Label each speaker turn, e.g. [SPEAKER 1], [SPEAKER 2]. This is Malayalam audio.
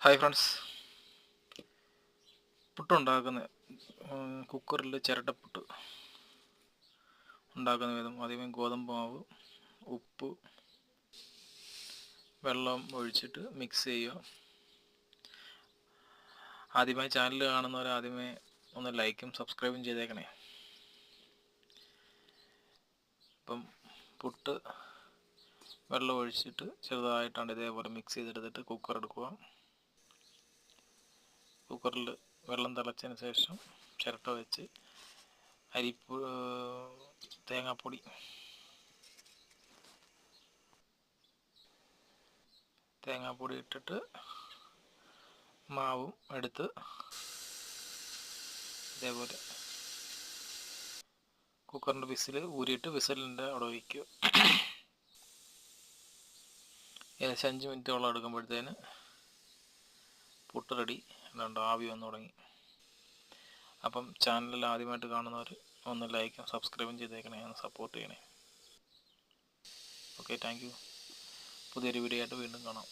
[SPEAKER 1] ഹായ് ഫ്രണ്ട്സ്, പുട്ടുണ്ടാക്കുന്ന കുക്കറിൽ ചിരട്ടപ്പുട്ട് ഉണ്ടാക്കുന്ന വിധം. ആദ്യമേ ഗോതമ്പ് മാവ്, ഉപ്പ്, വെള്ളം ഒഴിച്ചിട്ട് മിക്സ് ചെയ്യുക. ആദ്യമായി ചാനൽ കാണുന്നവർ ആദ്യമേ ഒന്ന് ലൈക്കും സബ്സ്ക്രൈബും ചെയ്തേക്കണേ. ഇപ്പം പുട്ട് വെള്ളം ഒഴിച്ചിട്ട് ചെറുതായിട്ടാണ് ഇതേപോലെ മിക്സ് ചെയ്തെടുത്തിട്ട് കുക്കർ എടുക്കുക. കുക്കറിൽ വെള്ളം തിളച്ചതിന് ശേഷം ചിരട്ട വെച്ച് തേങ്ങാപ്പൊടി ഇട്ടിട്ട് മാവും എടുത്ത് ഇതേപോലെ കുക്കറിൻ്റെ വിസിൽ ഊരിയിട്ട് വിസിലിൻ്റെ അവിടെ വയ്ക്കുക. ഏകദേശം 5 മിനിറ്റോളം എടുക്കുമ്പോഴത്തേന് പുട്ട് റെഡി. അതുകൊണ്ട് ആവി വന്നു തുടങ്ങി. അപ്പം ചാനലിൽ ആദ്യമായിട്ട് കാണുന്നവർ ഒന്ന് ലൈക്കും സബ്സ്ക്രൈബും ചെയ്തേക്കണേ, ഒന്ന് സപ്പോർട്ട് ചെയ്യണേ. Okay, thank you. പുതിയൊരു വീഡിയോ ആയിട്ട് വീണ്ടും കാണാം.